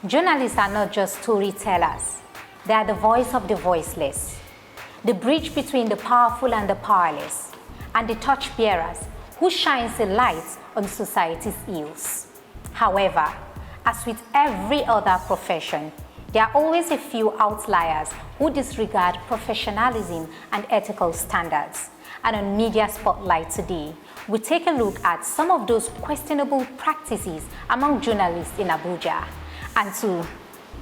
Journalists are not just storytellers. They are the voice of the voiceless, the bridge between the powerful and the powerless, and the torchbearers who shines a light on society's ills. However, as with every other profession, there are always a few outliers who disregard professionalism and ethical standards. And on Media Spotlight today, we take a look at some of those questionable practices among journalists in Abuja. And to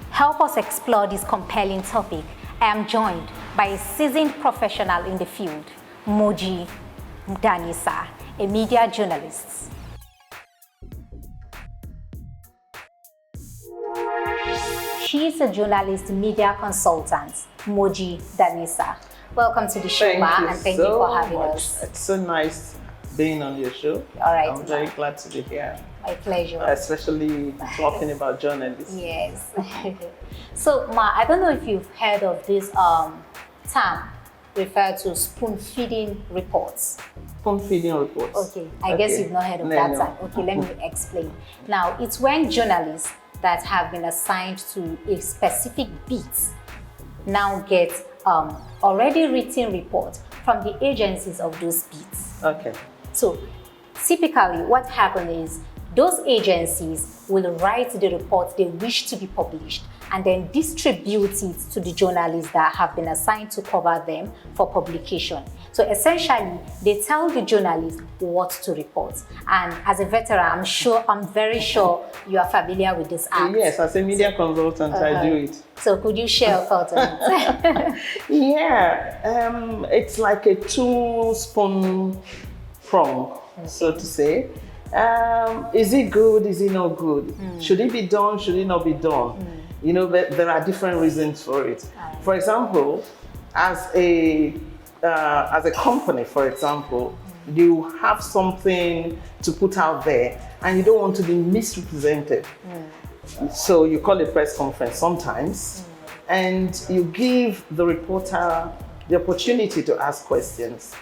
help us explore this compelling topic, I am joined by a seasoned professional in the field, Moji Danisa, a media journalist. She is a journalist media consultant, Moji Danisa. Welcome to the show, Ma, and thank you for having us. It's so nice being on your show. All right, I'm very glad to be here. My pleasure. Especially talking about journalists. Yes. So, Ma, I don't know if you've heard of this term referred to spoon-feeding reports. Spoon-feeding reports. Okay, I guess you've not heard of that term. Okay, let me explain. Now, it's when journalists that have been assigned to a specific beat now get already written reports from the agencies of those beats. Okay. So, typically, what happens is those agencies will write the reports they wish to be published and then distribute it to the journalists that have been assigned to cover them for publication. So essentially, they tell the journalists what to report. And as a veteran, I'm very sure you are familiar with this act. Yes, as a media consultant, I do it. So could you share your thoughts on it? Yeah, it's like a two-spoon prong, so to say. Is it good? Is it not good? Should it be done? Should it not be done? You know, there are different reasons for it. For example, as a company, for example, you have something to put out there and you don't want to be misrepresented. So you call a press conference sometimes and you give the reporter the opportunity to ask questions.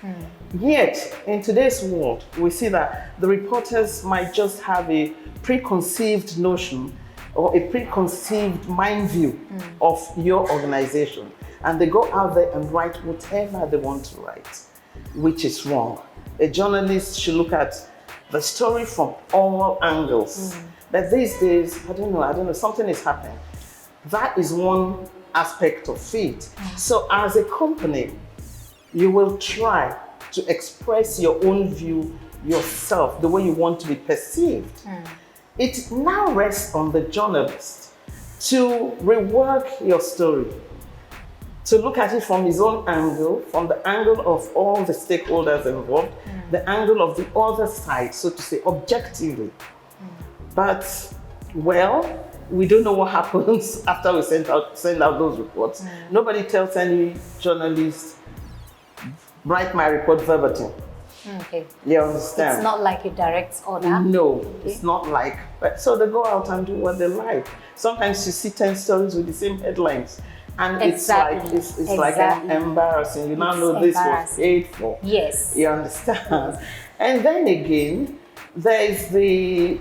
Yet, in today's world, we see that the reporters might just have a preconceived notion or a preconceived mind view of your organization. And they go out there and write whatever they want to write, which is wrong. A journalist should look at the story from all angles. But these days, I don't know, something is happening. That is one aspect of it. So as a company, you will try to express your own view yourself, the way you want to be perceived. It now rests on the journalist to rework your story, to look at it from his own angle, from the angle of all the stakeholders involved, the angle of the other side, so to say, objectively. But, well, we don't know what happens after we send out those reports. Nobody tells any journalist, write my report verbatim. Okay. You understand? It's not like a direct order? No, it's not like, but so they go out and do what they like. Sometimes you see 10 stories with the same headlines. And it's like embarrassing. You now know this was paid for. Yes. You understand? And then again, there is the,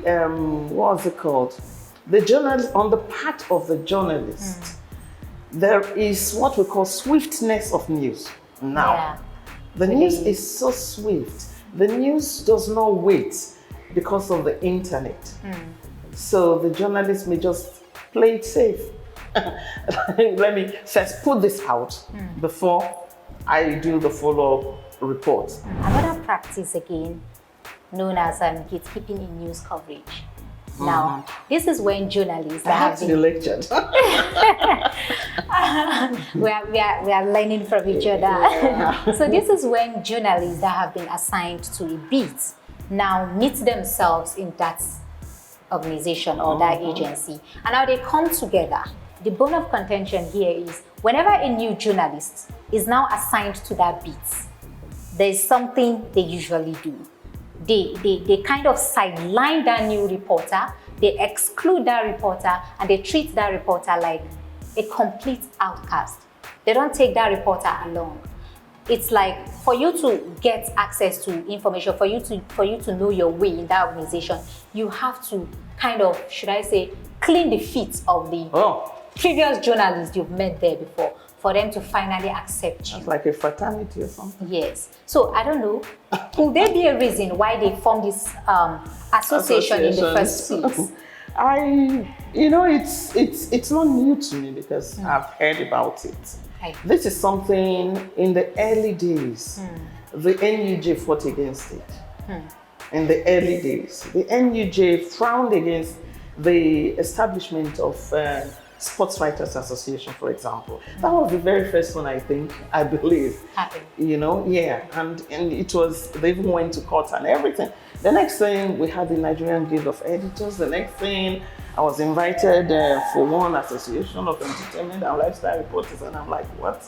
what's it called? The journalist, on the part of the journalist, there is what we call swiftness of news. Now, the news is so swift. The news does not wait because of the internet. So the journalist may just play it safe. Let me first put this out before I do the follow-up report. Another practice again, known as gatekeeping in news coverage. Now, this is when journalists have to be lectured. we are learning from each other. So this is when journalists that have been assigned to a beat now meet themselves in that organization or that agency. And now they come together. The bone of contention here is whenever a new journalist is now assigned to that beat, there's something they usually do. They kind of sideline that new reporter, they exclude that reporter, and they treat that reporter like a complete outcast. They don't take that reporter along. It's like for you to get access to information, for you to know your way in that organization, you have to kind of, should I say, clean the feet of the previous journalists you've met there before, for them to finally accept you. It's like a fraternity or something. Yes. So I don't know, could there be a reason why they formed this association in the first place? It's not new to me because I've heard about it. This is something in the early days. The NUJ fought against it. In the early days, the NUJ frowned against the establishment of Sports Writers Association, for example. That was the very first one, I believe. And it was, they even went to court and everything. The next thing, we had the Nigerian Guild of Editors. The next thing, I was invited for one association of entertainment and lifestyle reporters, and I'm like, what?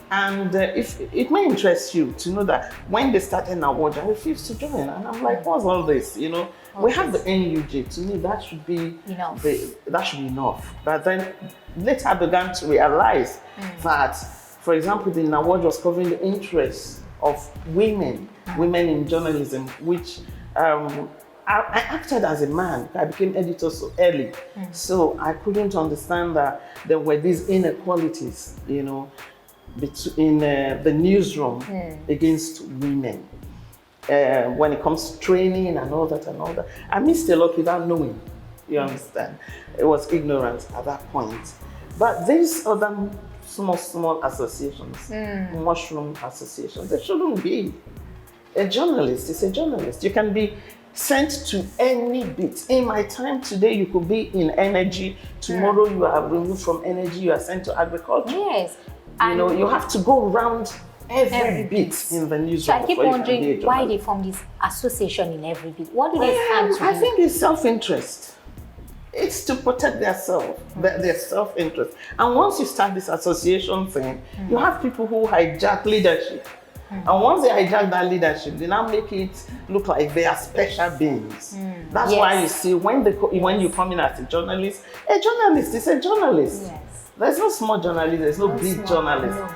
And if it may interest you to know that when they started Abuja, I refused to join, and I'm like, what's all this? We have the NUJ. To me, that should be enough. That should be enough. But then later I began to realize that, for example, the Abuja was covering the interests of women in journalism, which I acted as a man. I became editor so early, so I couldn't understand that there were these inequalities, between the newsroom against women. When it comes to training and all that. I missed a lot without knowing, you understand? It was ignorance at that point. But these other small associations, mushroom associations, they shouldn't be. A journalist is a journalist. You can be sent to any bit. In my time today, you could be in energy. Tomorrow you are removed from energy, you are sent to agriculture. Yes. You have to go around every bit in the newsroom. So I keep wondering why they form this association in every bit. What do they stand to do? I think it's self-interest. It's to protect their self-interest. And once you start this association thing, you have people who hijack leadership. And once they hijack that leadership, they now make it look like they are special beings. That's why you see when you come in as a journalist is a journalist. Yes. There's no small journalist, there's no big journalist. No.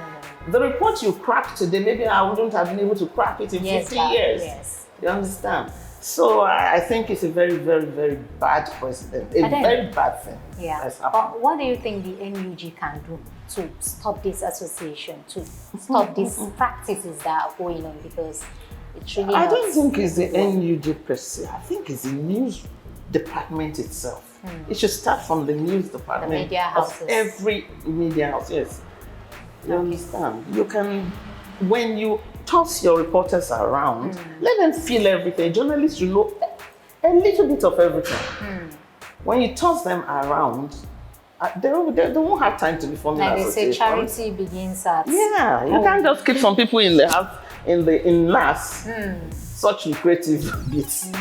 The report you cracked today, maybe I wouldn't have been able to crack it in 50 years. Yes. You understand? So I think it's a very, very, very bad precedent. Very bad thing. Yeah. What do you think the NUG can do to stop this association, to stop these practices that are going on? Because it's really I don't think it's the NUG per se. I think it's the news department itself. It should start from the news department. The media houses. Of every media house, yes. You understand? You can, when you toss your reporters around, let them feel everything. Journalists should know a little bit of everything. When you toss them around, they won't have time to be forming associations. Like they say, charity begins at home. You can't just keep some people in the house, in mass. Such lucrative bits.